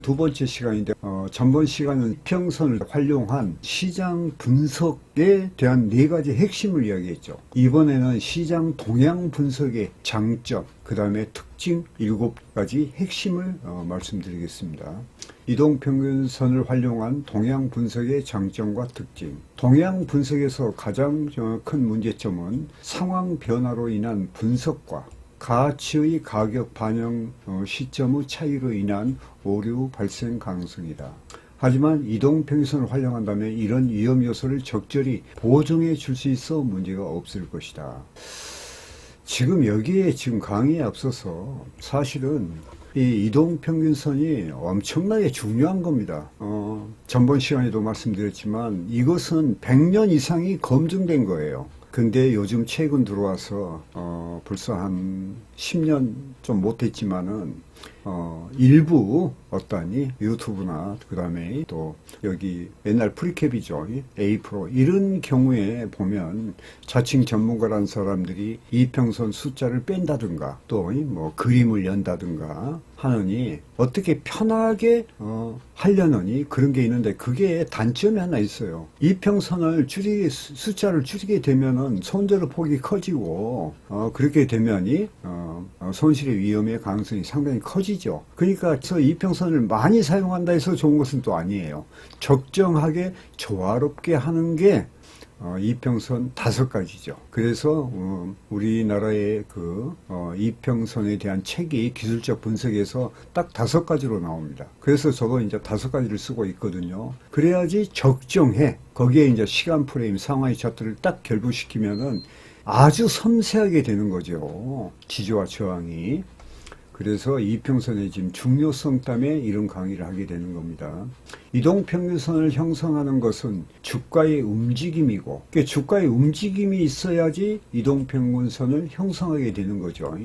두 번째 시간인데 전번 시간은 이평선을 활용한 시장 분석에 대한 네 가지 핵심을 이야기했죠. 이번에는 시장 동향 분석의 장점, 그 다음에 특징 7가지 핵심을 말씀드리겠습니다. 이동평균선을 활용한 동향 분석의 장점과 특징. 동향 분석에서 가장 큰 문제점은 상황 변화로 인한 분석과 가치의 가격 반영 시점의 차이로 인한 오류 발생 가능성이다. 하지만 이동평균선을 활용한다면 이런 위험 요소를 적절히 보정해 줄 수 있어 문제가 없을 것이다. 지금 여기에 강의에 앞서서 사실은 이 이동평균선이 엄청나게 중요한 겁니다. 전번 시간에도 말씀드렸지만 이것은 100년 이상이 검증된 거예요. 근데 요즘 최근 들어와서 벌써 한 10년 좀 못했지만은 일부 어떠니 유튜브나 그 다음에 또 여기 옛날 프리캡이죠, A프로 이런 경우에 보면 자칭 전문가라는 사람들이 이평선 숫자를 뺀다든가 또 뭐 그림을 연다든가 하느니 어떻게 편하게 하려느니 그런 게 있는데 그게 단점이 하나 있어요. 이평선을 숫자를 줄이게 되면은 손재료 폭이 커지고 그렇게 되면이 손실의 위험의 가능성이 상당히 커지죠. 그러니까 저 이평선을 많이 사용한다 해서 좋은 것은 또 아니에요. 적정하게 조화롭게 하는 게 이평선 5가지죠. 그래서 우리나라의 그 이평선에 대한 책이 기술적 분석에서 딱 5가지로 나옵니다. 그래서 저도 이제 5가지를 쓰고 있거든요. 그래야지 적정해. 거기에 이제 시간 프레임, 상하이 차트를 딱 결부시키면은 아주 섬세하게 되는 거죠. 지지와 저항이. 그래서 이평선의 지금 중요성 때문에 이런 강의를 하게 되는 겁니다. 이동평균선을 형성하는 것은 주가의 움직임이고, 주가의 움직임이 있어야지 이동평균선을 형성하게 되는 거죠.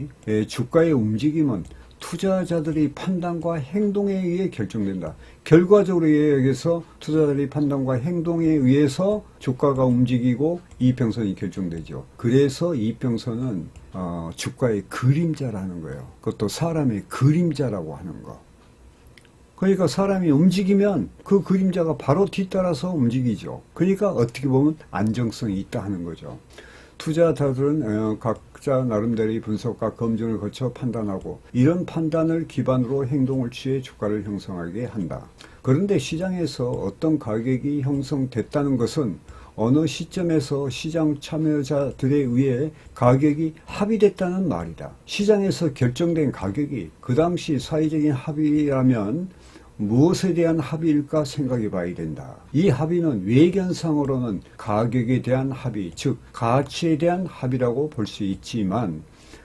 주가의 움직임은 투자자들의 판단과 행동에 의해 결정된다. 결과적으로 얘기해서 투자자들의 판단과 행동에 의해서 주가가 움직이고 이평선이 결정되죠. 그래서 이평선은 주가의 그림자라는 거예요. 그것도 사람의 그림자라고 하는 거. 그러니까 사람이 움직이면 그 그림자가 바로 뒤따라서 움직이죠. 그러니까 어떻게 보면 안정성이 있다 하는 거죠. 투자자들은 각자 나름대로의 분석과 검증을 거쳐 판단하고 이런 판단을 기반으로 행동을 취해 주가를 형성하게 한다. 그런데 시장에서 어떤 가격이 형성됐다는 것은 어느 시점에서 시장 참여자들에 의해 가격이 합의됐다는 말이다. 시장에서 결정된 가격이 그 당시 사회적인 합의라면 무엇에 대한 합의일까 생각해 봐야 된다. 이 합의는 외견상으로는 가격에 대한 합의, 즉 가치에 대한 합의라고 볼 수 있지만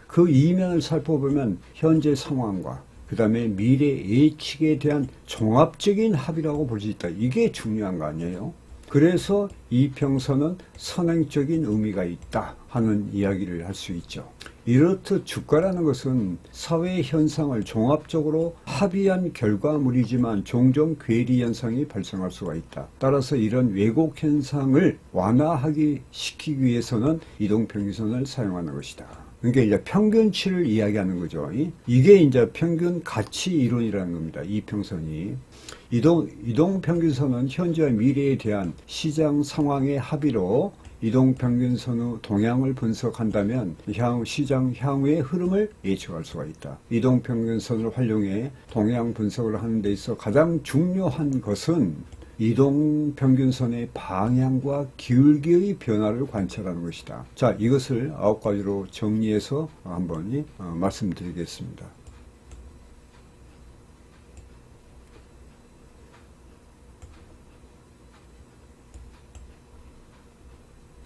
그 이면을 살펴보면 현재 상황과 그 다음에 미래 예측에 대한 종합적인 합의라고 볼 수 있다. 이게 중요한 거 아니에요? 그래서 이평선은 선행적인 의미가 있다 하는 이야기를 할 수 있죠. 이렇듯 주가라는 것은 사회 현상을 종합적으로 합의한 결과물이지만 종종 괴리 현상이 발생할 수가 있다. 따라서 이런 왜곡 현상을 완화하기 시키기 위해서는 이동평균선을 사용하는 것이다. 그러니까 이제 평균치를 이야기하는 거죠. 이게 이제 평균 가치 이론이라는 겁니다. 이평선이. 이동평균선은 현재와 미래에 대한 시장 상황의 합의로 이동평균선의 동향을 분석한다면 시장 향후의 흐름을 예측할 수가 있다. 이동평균선을 활용해 동향 분석을 하는 데 있어 가장 중요한 것은 이동평균선의 방향과 기울기의 변화를 관찰하는 것이다. 자, 이것을 9가지로 정리해서 한번 말씀드리겠습니다.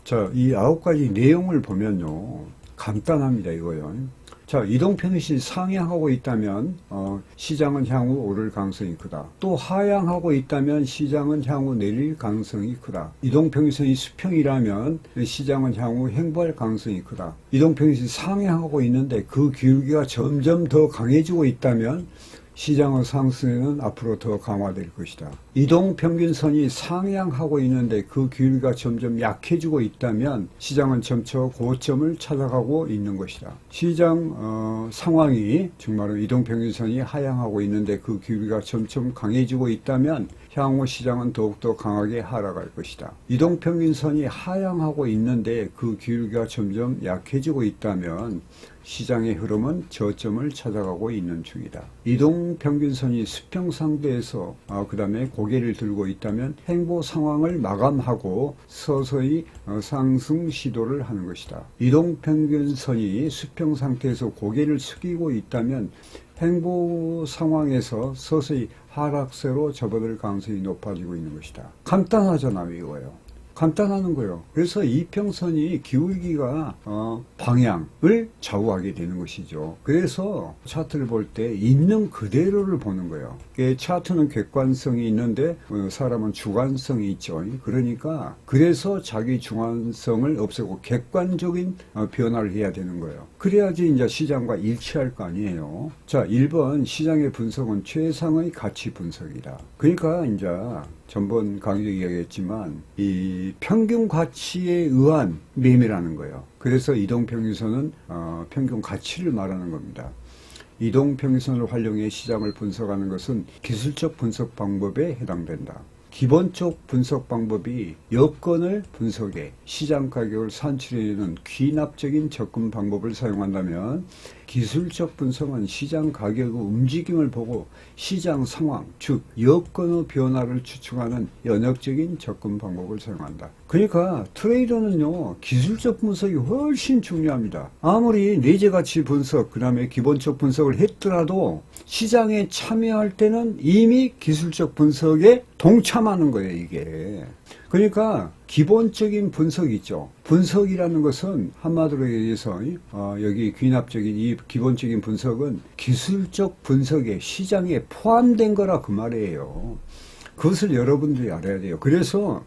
자, 이 9가지 내용을 보면요, 간단합니다, 이거요. 자, 이동평균선이 상향하고 있다면 시장은 향후 오를 가능성이 크다. 또 하향하고 있다면 시장은 향후 내릴 가능성이 크다. 이동평균선이 수평이라면 시장은 향후 횡보할 가능성이 크다. 이동평균선이 상향하고 있는데 그 기울기가 점점 더 강해지고 있다면 시장의 상승에는 앞으로 더 강화될 것이다. 이동평균선이 상향하고 있는데 그 기울기가 점점 약해지고 있다면 시장은 점차 고점을 찾아가고 있는 것이다. 시장 상황이 정말로 이동평균선이 하향하고 있는데 그 기울기가 점점 강해지고 있다면 향후 시장은 더욱더 강하게 하락할 것이다. 이동평균선이 하향하고 있는데 그 기울기가 점점 약해지고 있다면 시장의 흐름은 저점을 찾아가고 있는 중이다. 이동평균선이 수평상대에서 그 다음에 고개를 들고 있다면 행보 상황을 마감하고 서서히 상승 시도를 하는 것이다. 이동평균선이 수평상태에서 고개를 숙이고 있다면 행보 상황에서 서서히 하락세로 접어들 가능성이 높아지고 있는 것이다. 간단하잖아요, 이거요. 간단하는 거예요. 그래서 이평선이 기울기가 방향을 좌우하게 되는 것이죠. 그래서 차트를 볼 때 있는 그대로를 보는 거예요. 차트는 객관성이 있는데 사람은 주관성이 있죠. 그러니까 그래서 자기 주관성을 없애고 객관적인 변화를 해야 되는 거예요. 그래야지 이제 시장과 일치할 거 아니에요. 자, 1번 시장의 분석은 최상의 가치 분석이다. 그러니까 이제 전번 강의도 이야기했지만 이 평균 가치에 의한 매매라는 거예요. 그래서 이동평균선은 평균 가치를 말하는 겁니다. 이동평균선을 활용해 시장을 분석하는 것은 기술적 분석 방법에 해당된다. 기본적 분석 방법이 여건을 분석해 시장 가격을 산출해내는 귀납적인 접근 방법을 사용한다면 기술적 분석은 시장 가격의 움직임을 보고 시장 상황, 즉 여건의 변화를 추측하는 연역적인 접근 방법을 사용한다. 그러니까 트레이더는요, 기술적 분석이 훨씬 중요합니다. 아무리 내재가치 분석, 그 다음에 기본적 분석을 했더라도 시장에 참여할 때는 이미 기술적 분석에 동참하는 거예요, 이게. 그러니까 기본적인 분석이 있죠. 분석이라는 것은 한마디로 얘기해서 여기 귀납적인 이 기본적인 분석은 기술적 분석에 시장에 포함된 거라 그 말이에요. 그것을 여러분들이 알아야 돼요. 그래서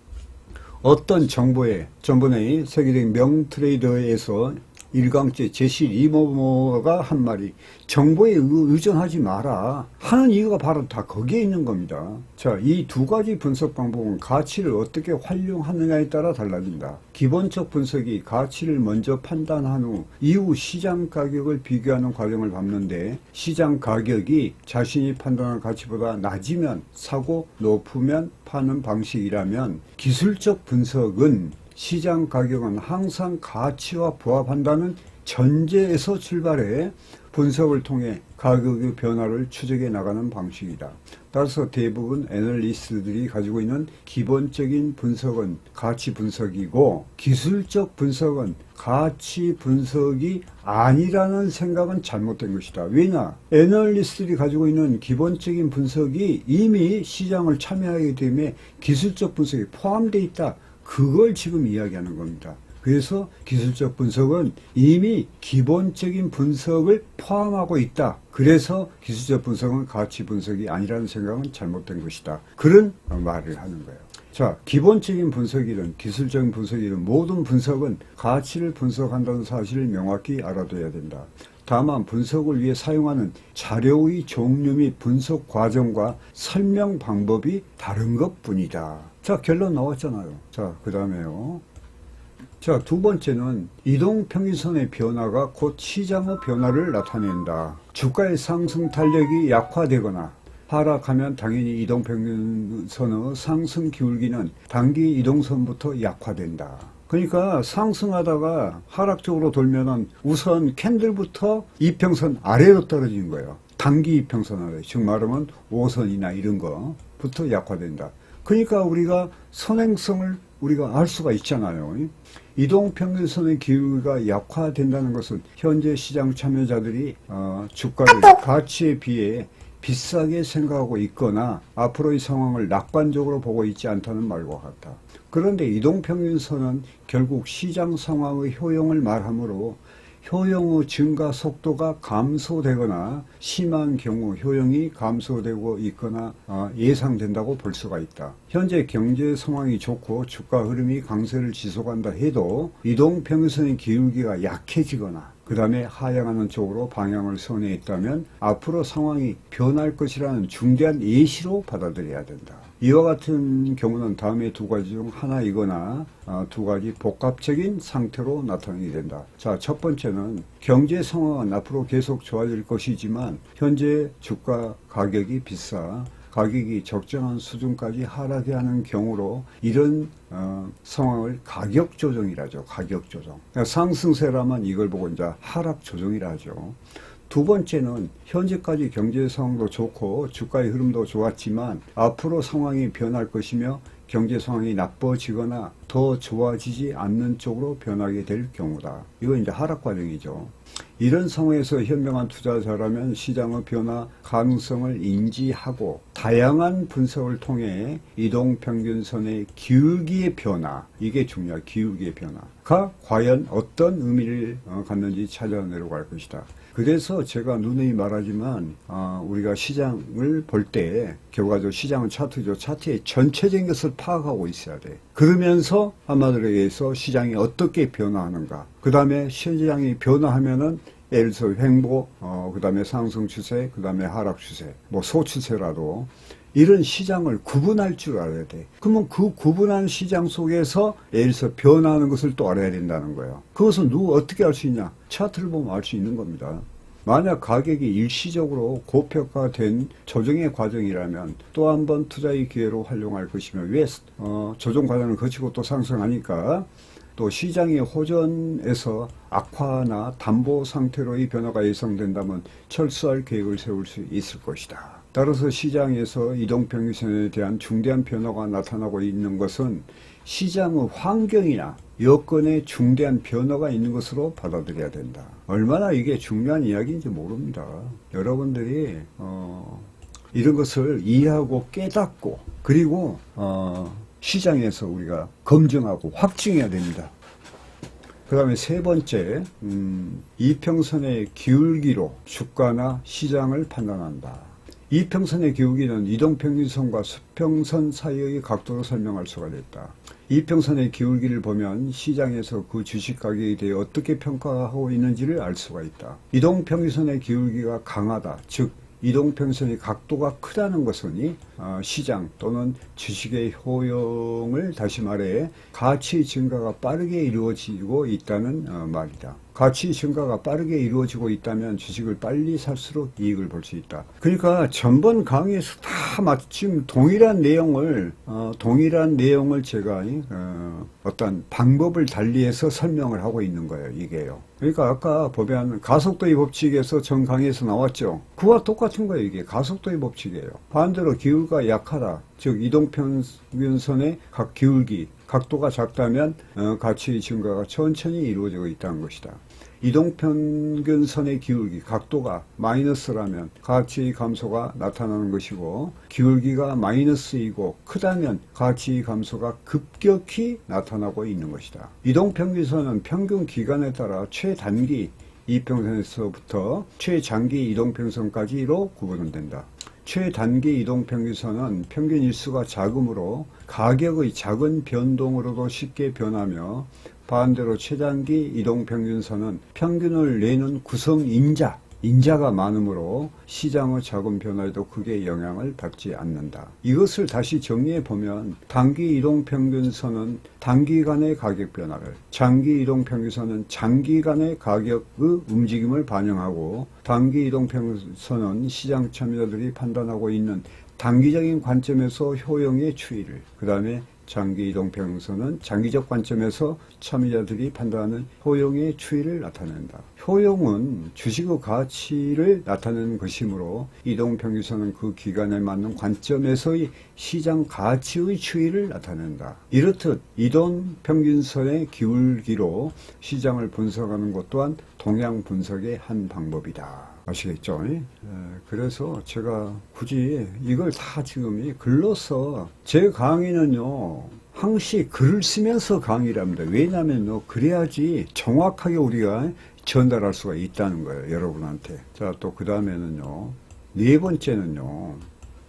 어떤 정보에 전번에 세계적인 명트레이더에서 일강제 제시 리모머가 한 말이 정보에 의존하지 마라 하는 이유가 바로 다 거기에 있는 겁니다. 자, 이 두 가지 분석 방법은 가치를 어떻게 활용하느냐에 따라 달라진다. 기본적 분석이 가치를 먼저 판단한 후 이후 시장 가격을 비교하는 과정을 밟는데 시장 가격이 자신이 판단한 가치보다 낮으면 사고 높으면 파는 방식이라면 기술적 분석은 시장 가격은 항상 가치와 부합한다는 전제에서 출발해 분석을 통해 가격의 변화를 추적해 나가는 방식이다. 따라서 대부분 애널리스트들이 가지고 있는 기본적인 분석은 가치 분석이고 기술적 분석은 가치 분석이 아니라는 생각은 잘못된 것이다. 왜냐? 애널리스트들이 가지고 있는 기본적인 분석이 이미 시장을 참여하기 때문에 기술적 분석이 포함되어 있다. 그걸 지금 이야기하는 겁니다. 그래서 기술적 분석은 이미 기본적인 분석을 포함하고 있다. 그래서 기술적 분석은 가치 분석이 아니라는 생각은 잘못된 것이다. 그런 말을 하는 거예요. 자, 기본적인 분석이든 기술적인 분석이든 모든 분석은 가치를 분석한다는 사실을 명확히 알아둬야 된다. 다만 분석을 위해 사용하는 자료의 종류 및 분석 과정과 설명 방법이 다른 것뿐이다. 자, 결론 나왔잖아요. 자, 그 다음에요. 자, 두 번째는 이동평균선의 변화가 곧 시장의 변화를 나타낸다. 주가의 상승 탄력이 약화되거나 하락하면 당연히 이동평균선의 상승 기울기는 단기 이동선부터 약화된다. 그러니까 상승하다가 하락적으로 돌면은 우선 캔들부터 이평선 아래로 떨어지는 거예요. 단기 이평선 아래, 즉 말하면 5선이나 이런 거부터 약화된다. 그러니까 우리가 선행성을 우리가 알 수가 있잖아요. 이동평균선의 기울기가 약화된다는 것은 현재 시장 참여자들이 주가를 가치에 비해 비싸게 생각하고 있거나 앞으로의 상황을 낙관적으로 보고 있지 않다는 말과 같다. 그런데 이동평균선은 결국 시장 상황의 효용을 말하므로 효용의 증가 속도가 감소되거나 심한 경우 효용이 감소되고 있거나 예상된다고 볼 수가 있다. 현재 경제 상황이 좋고 주가 흐름이 강세를 지속한다 해도 이동평균선의 기울기가 약해지거나 그 다음에 하향하는 쪽으로 방향을 선회했다면 앞으로 상황이 변할 것이라는 중대한 예시로 받아들여야 된다. 이와 같은 경우는 다음에 두 가지 중 하나이거나 두 가지 복합적인 상태로 나타나게 된다. 자, 첫 번째는 경제 상황은 앞으로 계속 좋아질 것이지만 현재 주가 가격이 비싸 가격이 적정한 수준까지 하락해 하는 경우로 이런 상황을 가격 조정이라죠. 가격 조정. 그러니까 상승세라면 이걸 보고 이제 하락 조정이라 하죠. 두 번째는 현재까지 경제 상황도 좋고 주가의 흐름도 좋았지만 앞으로 상황이 변할 것이며 경제 상황이 나빠지거나 더 좋아지지 않는 쪽으로 변하게 될 경우다. 이건 이제 하락 과정이죠. 이런 상황에서 현명한 투자자라면 시장의 변화 가능성을 인지하고 다양한 분석을 통해 이동평균선의 기울기의 변화, 이게 중요해요. 기울기의 변화가 과연 어떤 의미를 갖는지 찾아내려갈 것이다. 그래서 제가 누누이 말하지만 우리가 시장을 볼 때 결과적으로 시장은 차트죠. 차트의 전체적인 것을 파악하고 있어야 돼. 그러면서 한마디로 얘기해서 시장이 어떻게 변화하는가. 그 다음에 시장이 변화하면은 예를 들어서 횡보, 그 다음에 상승 추세, 그 다음에 하락 추세, 뭐 소추세라도 이런 시장을 구분할 줄 알아야 돼. 그러면 그 구분한 시장 속에서 예를 들어서 변화하는 것을 또 알아야 된다는 거예요. 그것은 어떻게 알 수 있냐? 차트를 보면 알 수 있는 겁니다. 만약 가격이 일시적으로 고평가된 조정의 과정이라면 또 한 번 투자의 기회로 활용할 것이며 왜 조정 과정을 거치고 또 상승하니까 또 시장의 호전에서 악화나 담보 상태로의 변화가 예상된다면 철수할 계획을 세울 수 있을 것이다. 따라서 시장에서 이동평균선에 대한 중대한 변화가 나타나고 있는 것은 시장의 환경이나 여건에 중대한 변화가 있는 것으로 받아들여야 된다. 얼마나 이게 중요한 이야기인지 모릅니다. 여러분들이 이런 것을 이해하고 깨닫고 그리고 시장에서 우리가 검증하고 확증해야 됩니다. 그 다음에 세 번째, 이평선의 기울기로 주가나 시장을 판단한다. 이평선의 기울기는 이동평균선과 수평선 사이의 각도로 설명할 수가 있다. 이평선의 기울기를 보면 시장에서 그 주식 가격에 대해 어떻게 평가하고 있는지를 알 수가 있다. 이동평균선의 기울기가 강하다. 즉 이동평균선의 각도가 크다는 것은 시장 또는 주식의 효용을 다시 말해 가치 증가가 빠르게 이루어지고 있다는 말이다. 가치 증가가 빠르게 이루어지고 있다면 주식을 빨리 살수록 이익을 볼 수 있다. 그러니까 전번 강의에서 다 마침 동일한 내용을 제가 어떤 방법을 달리해서 설명을 하고 있는 거예요. 이게요. 그러니까 아까 보면 가속도의 법칙에서 전 강의에서 나왔죠. 그와 똑같은 거예요. 이게 가속도의 법칙이에요. 반대로 기울기가 약하다. 즉 이동평균선의 각 기울기 각도가 작다면 가치 증가가 천천히 이루어지고 있다는 것이다. 이동평균선의 기울기 각도가 마이너스라면 가치 감소가 나타나는 것이고 기울기가 마이너스이고 크다면 가치 감소가 급격히 나타나고 있는 것이다. 이동평균선은 평균 기간에 따라 최단기 이평선에서부터 최장기 이동평균선까지로 구분된다. 최단기 이동평균선은 평균 일수가 작으므로 가격의 작은 변동으로도 쉽게 변하며 반대로 최단기 이동평균선은 평균을 내는 구성 인자가 많으므로 시장의 작은 변화에도 크게 영향을 받지 않는다. 이것을 다시 정리해 보면 단기 이동평균선은 단기간의 가격 변화를, 장기 이동평균선은 장기간의 가격의 움직임을 반영하고 단기 이동평균선은 시장 참여자들이 판단하고 있는 단기적인 관점에서 효용의 추이를, 그 다음에 장기 이동평균선은 장기적 관점에서 참여자들이 판단하는 효용의 추이를 나타낸다. 효용은 주식의 가치를 나타내는 것이므로 이동평균선은 그 기간에 맞는 관점에서의 시장 가치의 추이를 나타낸다. 이렇듯 이동평균선의 기울기로 시장을 분석하는 것 또한 동향 분석의 한 방법이다. 아시겠죠? 그래서 제가 굳이 이걸 다 지금 글로써 제 강의는요 항시 글을 쓰면서 강의를 합니다. 왜냐하면 그래야지 정확하게 우리가 전달할 수가 있다는 거예요, 여러분한테. 자, 또 그 다음에는요, 네 번째는요,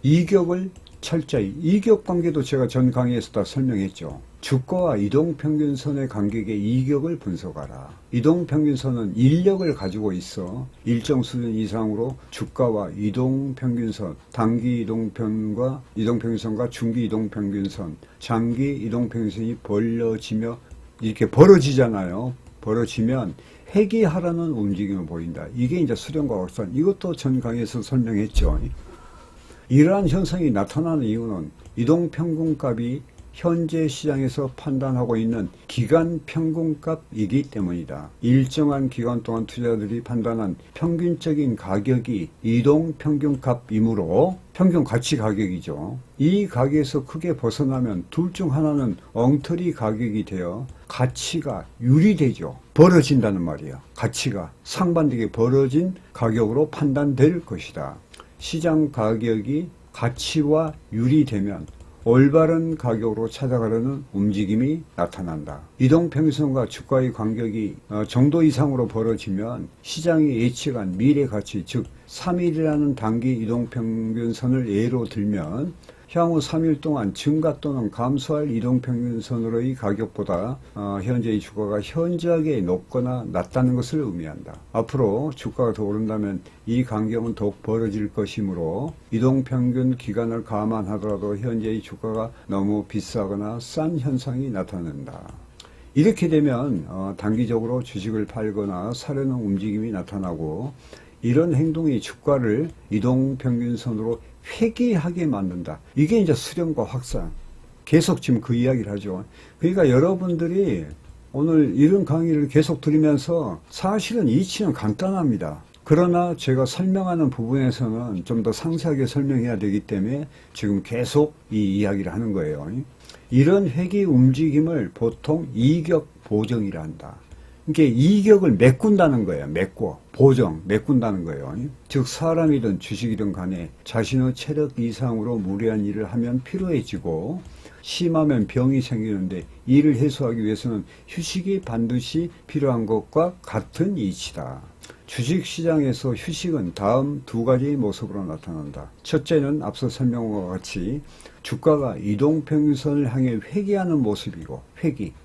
이격을 철저히, 이격 관계도 제가 전 강의에서 다 설명했죠. 주가와 이동평균선의 간격의 이격을 분석하라. 이동평균선은 인력을 가지고 있어 일정 수준 이상으로 주가와 이동평균선, 단기 이동평균선과 중기 이동평균선, 장기 이동평균선이 벌어지며 이렇게 벌어지잖아요. 벌어지면 회귀하라는 움직임을 보인다. 이게 이제 수렴과 확산. 이것도 전 강의에서 설명했죠. 이러한 현상이 나타나는 이유는 이동평균값이 현재 시장에서 판단하고 있는 기간 평균값이기 때문이다. 일정한 기간 동안 투자자들이 판단한 평균적인 가격이 이동 평균값이므로 평균 가치 가격이죠. 이 가격에서 크게 벗어나면 둘 중 하나는 엉터리 가격이 되어 가치가 유리되죠. 벌어진다는 말이야. 가치가 상반되게 벌어진 가격으로 판단될 것이다. 시장 가격이 가치와 유리되면 올바른 가격으로 찾아가려는 움직임이 나타난다. 이동평균선과 주가의 간격이 정도 이상으로 벌어지면 시장이 예측한 미래 가치, 즉 3일이라는 단기 이동평균선을 예로 들면 향후 3일 동안 증가 또는 감소할 이동평균선으로의 가격보다 현재의 주가가 현저하게 높거나 낮다는 것을 의미한다. 앞으로 주가가 더 오른다면 이 간격은 더욱 벌어질 것이므로 이동평균 기간을 감안하더라도 현재의 주가가 너무 비싸거나 싼 현상이 나타난다. 이렇게 되면 단기적으로 주식을 팔거나 사려는 움직임이 나타나고 이런 행동이 주가를 이동평균선으로 회귀하게 만든다. 이게 이제 수렴과 확산. 계속 지금 그 이야기를 하죠. 그러니까 여러분들이 오늘 이런 강의를 계속 들으면서 사실은 이치는 간단합니다. 그러나 제가 설명하는 부분에서는 좀 더 상세하게 설명해야 되기 때문에 지금 계속 이 이야기를 하는 거예요. 이런 회귀 움직임을 보통 이격 보정이라 한다. 이게 이격을 메꾼다는 거예요. 메꾼다는 거예요. 즉 사람이든 주식이든 간에 자신의 체력 이상으로 무리한 일을 하면 피로해지고 심하면 병이 생기는데 이를 해소하기 위해서는 휴식이 반드시 필요한 것과 같은 이치다. 주식시장에서 휴식은 다음 두 가지 모습으로 나타난다. 첫째는 앞서 설명한 것과 같이 주가가 이동평균선을 향해 회귀하는 모습이고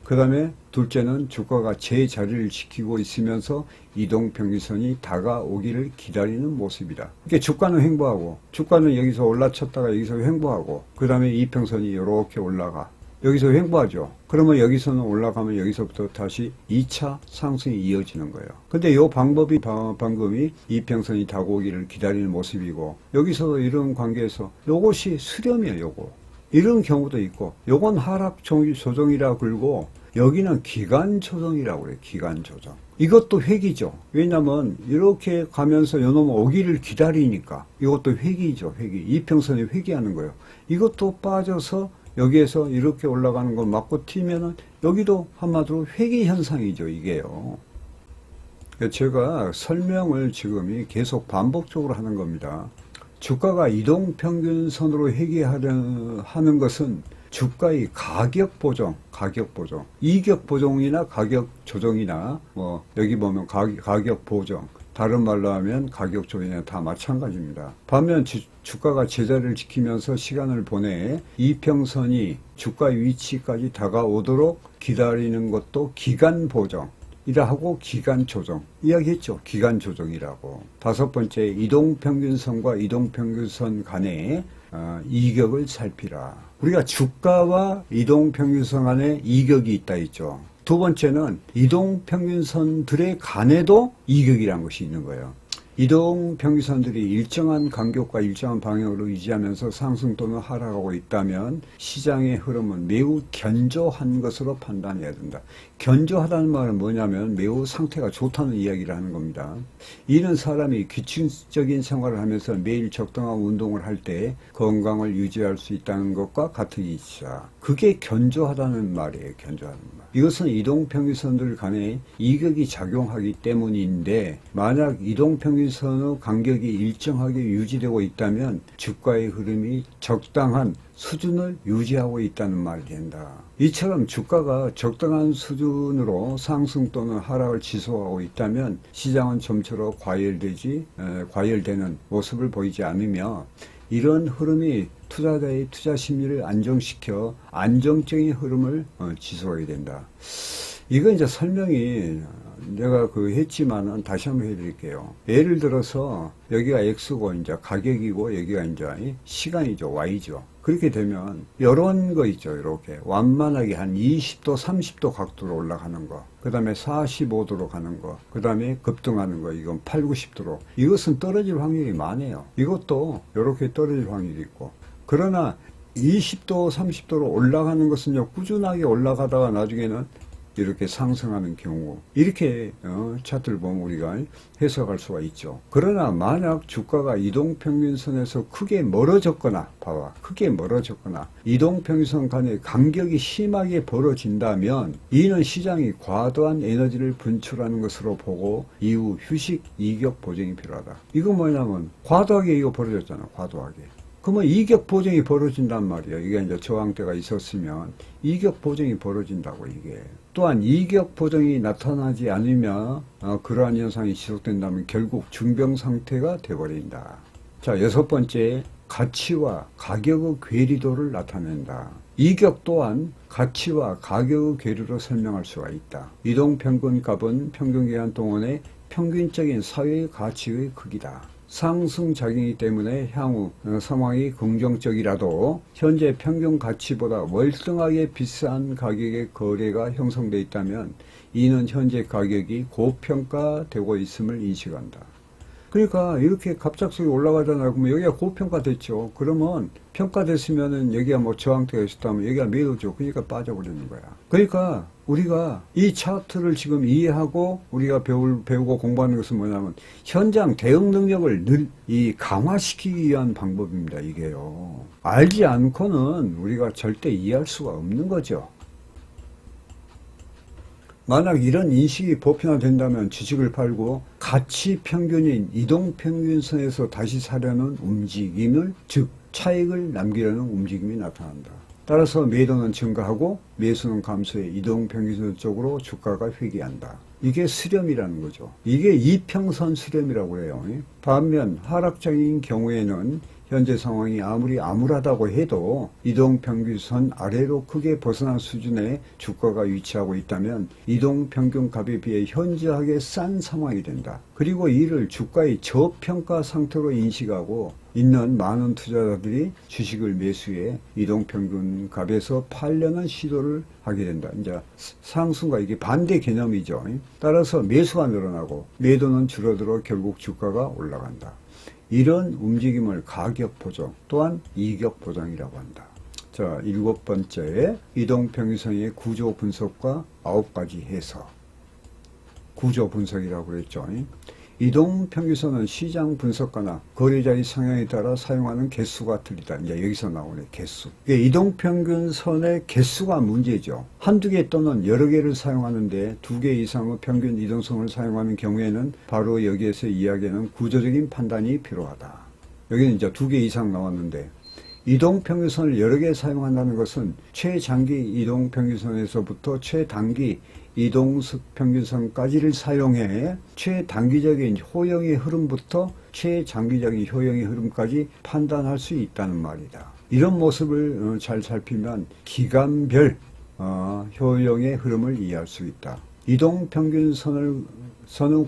그 다음에 둘째는 주가가 제자리를 지키고 있으면서 이동평균선이 다가오기를 기다리는 모습이다. 그러니까 주가는 횡보하고 주가는 여기서 올라쳤다가 여기서 횡보하고 그 다음에 이평선이 이렇게 올라가 여기서 횡보하죠. 그러면 여기서는 올라가면 여기서부터 다시 2차 상승이 이어지는 거예요. 근데 이 방법이 방금이 이평선이 다가오기를 기다리는 모습이고 여기서도 이런 관계에서 요것이 수렴이에요. 요거. 이런 경우도 있고 요건 하락 조정이라 그러고 여기는 기간 조정이라고 그래요. 기간 조정. 이것도 회귀죠. 왜냐면 이렇게 가면서 요놈 오기를 기다리니까 이것도 회귀죠. 이평선이 회귀하는 거예요. 이것도 빠져서 여기에서 이렇게 올라가는 걸 맞고 튀면은 여기도 한마디로 회귀 현상이죠. 이게요. 제가 설명을 지금 계속 반복적으로 하는 겁니다. 주가가 이동평균선으로 회귀하는 것은 주가의 가격 보정, 이격 보정이나 가격 조정이나 여기 보면 가격 보정, 다른 말로 하면 가격 조정이나 다 마찬가지입니다. 반면 주가가 제자리를 지키면서 시간을 보내 이평선이 주가 위치까지 다가오도록 기다리는 것도 기간 보정. 이라 하고 기간 조정 이야기했죠. 기간 조정이라고. 다섯 번째 이동평균선과 이동평균선 간의 이격을 살피라. 우리가 주가와 이동평균선 간에 이격이 있다 했죠. 두 번째는 이동평균선들의 간에도 이격이라는 것이 있는 거예요. 이동평균선들이 일정한 간격과 일정한 방향으로 유지하면서 상승 또는 하락하고 있다면 시장의 흐름은 매우 견조한 것으로 판단해야 된다. 견조하다는 말은 뭐냐면 매우 상태가 좋다는 이야기를 하는 겁니다. 이는 사람이 규칙적인 생활을 하면서 매일 적당한 운동을 할 때 건강을 유지할 수 있다는 것과 같은 이치다. 그게 견조하다는 말이에요. 견조하는 말. 이것은 이동평균선들 간에 이격이 작용하기 때문인데 만약 이동평균선의 간격이 일정하게 유지되고 있다면 주가의 흐름이 적당한 수준을 유지하고 있다는 말이 된다. 이처럼 주가가 적당한 수준으로 상승 또는 하락을 지속하고 있다면 시장은 좀처럼 과열되는 모습을 보이지 않으며 이런 흐름이 투자자의 투자 심리를 안정시켜 안정적인 흐름을 지속하게 된다. 이건 이제 설명이 내가 했지만은 다시 한번 해드릴게요. 예를 들어서 여기가 X고 이제 가격이고 여기가 이제 시간이죠. Y죠. 그렇게 되면 이런 거 있죠. 이렇게 완만하게 한 20도, 30도 각도로 올라가는 거. 그 다음에 45도로 가는 거. 그 다음에 급등하는 거. 이건 8, 90도로. 이것은 떨어질 확률이 많아요. 이것도 이렇게 떨어질 확률이 있고. 그러나 20도, 30도로 올라가는 것은 꾸준하게 올라가다가 나중에는 이렇게 상승하는 경우 이렇게 차트를 보면 우리가 해석할 수가 있죠. 그러나 만약 주가가 이동평균선에서 크게 멀어졌거나 봐봐 크게 멀어졌거나 이동평균선 간의 간격이 심하게 벌어진다면 이는 시장이 과도한 에너지를 분출하는 것으로 보고 이후 휴식 이격 보정이 필요하다. 이건 뭐냐면 과도하게 이거 벌어졌잖아. 과도하게. 그러면 이격 보정이 벌어진단 말이야. 이게 이제 저항대가 있었으면 이격 보정이 벌어진다고 이게. 또한 이격 보정이 나타나지 않으면 그러한 현상이 지속된다면 결국 중병 상태가 되어버린다. 자, 6번째 가치와 가격의 괴리도를 나타낸다. 이격 또한 가치와 가격의 괴리로 설명할 수가 있다. 이동평균값은 평균기간 동안의 평균적인 사회의 가치의 크기다. 상승작용이기 때문에 향후 상황이 긍정적이라도 현재 평균 가치보다 월등하게 비싼 가격의 거래가 형성되어 있다면 이는 현재 가격이 고평가되고 있음을 인식한다. 그러니까 이렇게 갑작스럽게 올라가잖아요. 그러면 여기가 고평가됐죠. 그러면 평가됐으면은 여기가 뭐 저항대가 있었다면 여기가 매도죠. 그러니까 빠져버리는 거야. 그러니까 우리가 이 차트를 지금 이해하고 우리가 배우고 공부하는 것은 뭐냐면 현장 대응 능력을 강화시키기 위한 방법입니다. 이게요. 알지 않고는 우리가 절대 이해할 수가 없는 거죠. 만약 이런 인식이 보편화된다면 주식을 팔고 가치 평균인 이동평균선에서 다시 사려는 움직임을 즉 차익을 남기려는 움직임이 나타난다. 따라서 매도는 증가하고 매수는 감소해 이동평균선 쪽으로 주가가 회귀한다. 이게 수렴이라는 거죠. 이게 이평선 수렴이라고 해요. 반면 하락장인 경우에는 현재 상황이 아무리 암울하다고 해도 이동평균선 아래로 크게 벗어난 수준의 주가가 위치하고 있다면 이동평균값에 비해 현저하게 싼 상황이 된다. 그리고 이를 주가의 저평가 상태로 인식하고 있는 많은 투자자들이 주식을 매수해 이동평균값에서 팔려는 시도를 하게 된다. 이제 상승과 이게 반대 개념이죠. 따라서 매수가 늘어나고 매도는 줄어들어 결국 주가가 올라간다. 이런 움직임을 가격 보정 또한 이격 보정이라고 한다. 자, 7번째 이동평균선의 구조 분석과 9가지 해석. 구조 분석이라고 그랬죠. 이동평균선은 시장 분석가나 거래자의 성향에 따라 사용하는 개수가 틀리다. 이제 여기서 나오네, 개수. 이동평균선의 개수가 문제죠. 한두 개 또는 여러 개를 사용하는데 2개 이상의 평균 이동성을 사용하는 경우에는 바로 여기에서 이야기하는 구조적인 판단이 필요하다. 여기는 이제 2개 이상 나왔는데 이동평균선을 여러 개 사용한다는 것은 최장기 이동평균선에서부터 최단기 이동평균선까지를 사용해 최단기적인 효용의 흐름부터 최장기적인 효용의 흐름까지 판단할 수 있다는 말이다. 이런 모습을 잘 살피면 기간별 효용의 흐름을 이해할 수 있다. 이동평균선의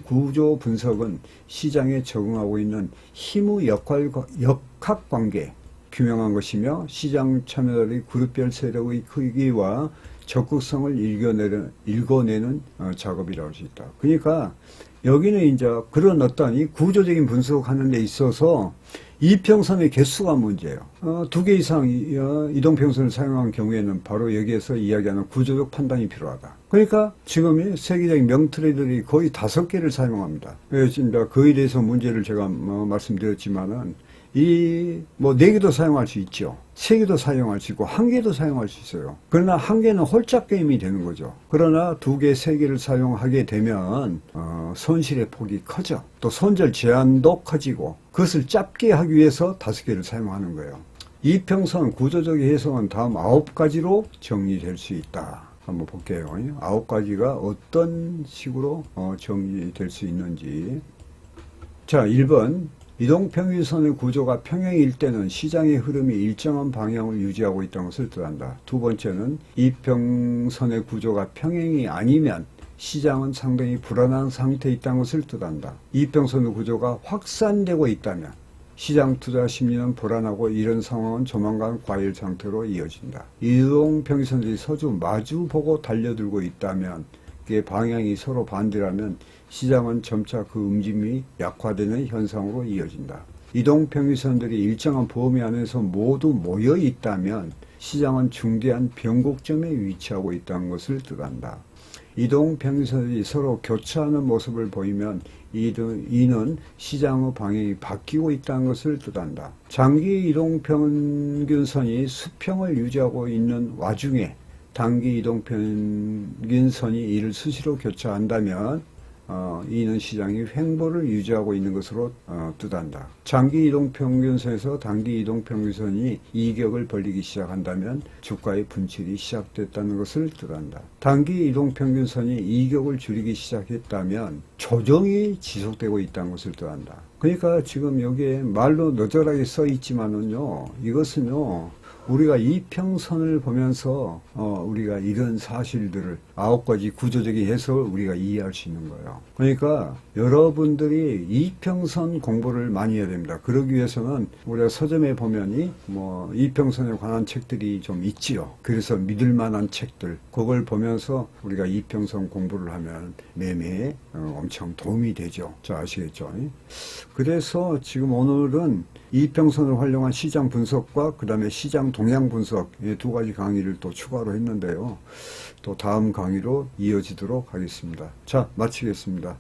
구조 분석은 시장에 적응하고 있는 힘의 역학관계 규명한 것이며 시장 참여자의 그룹별 세력의 크기와 적극성을 읽어내는 작업이라고 할 수 있다. 그러니까 여기는 이제 그런 어떤 이 구조적인 분석하는 데 있어서 이평선의 개수가 문제예요. 2개 이상 이동평선을 사용한 경우에는 바로 여기에서 이야기하는 구조적 판단이 필요하다. 그러니까 지금 세계적인 명트레이더들이 거의 5개를 사용합니다. 지금 그에 대해서 문제를 제가 말씀드렸지만은 4개도 사용할 수 있죠. 3개도 사용할 수 있고 1개도 사용할 수 있어요. 그러나 1개는 홀짝 게임이 되는 거죠. 그러나 2개, 3개를 사용하게 되면 손실의 폭이 커져. 또 손절 제한도 커지고 그것을 짧게 하기 위해서 5개를 사용하는 거예요. 이평선 구조적 해석은 다음 9가지로 정리될 수 있다. 한번 볼게요. 9가지가 어떤 식으로 정리될 수 있는지. 자, 1번 이동평균선의 구조가 평행일 때는 시장의 흐름이 일정한 방향을 유지하고 있다는 것을 뜻한다. 두 번째는 이평선의 구조가 평행이 아니면 시장은 상당히 불안한 상태에 있다는 것을 뜻한다. 이평선의 구조가 확산되고 있다면 시장 투자 심리는 불안하고 이런 상황은 조만간 과열 상태로 이어진다. 이동평균선들이 서로 마주보고 달려들고 있다면 그게 방향이 서로 반대라면 시장은 점차 그 움직임이 약화되는 현상으로 이어진다. 이동평균선들이 일정한 범위 안에서 모두 모여 있다면 시장은 중대한 변곡점에 위치하고 있다는 것을 뜻한다. 이동평균선들이 서로 교차하는 모습을 보이면 이는 시장의 방향이 바뀌고 있다는 것을 뜻한다. 장기 이동평균선이 수평을 유지하고 있는 와중에 단기 이동평균선이 이를 수시로 교차한다면 이는 시장이 횡보를 유지하고 있는 것으로 뜻한다. 장기 이동평균선에서 단기 이동평균선이 이격을 벌리기 시작한다면 주가의 분출이 시작됐다는 것을 뜻한다. 단기 이동평균선이 이격을 줄이기 시작했다면 조정이 지속되고 있다는 것을 뜻한다. 그러니까 지금 여기에 말로 너절하게 써 있지만은요, 이것은요, 우리가 이평선을 보면서 우리가 이런 사실들을 9가지 구조적인 해석을 우리가 이해할 수 있는 거예요. 그러니까 여러분들이 이평선 공부를 많이 해야 됩니다. 그러기 위해서는 우리가 서점에 보면이 이평선에 관한 책들이 좀 있지요. 그래서 믿을 만한 책들, 그걸 보면서 우리가 이평선 공부를 하면 매매에 엄청 도움이 되죠. 자, 아시겠죠? 그래서 지금 오늘은 이평선을 활용한 시장 분석과 그 다음에 시장 동향 분석, 이 2가지 강의를 또 추가로 했는데요. 또 다음 강의로 이어지도록 하겠습니다. 자, 마치겠습니다.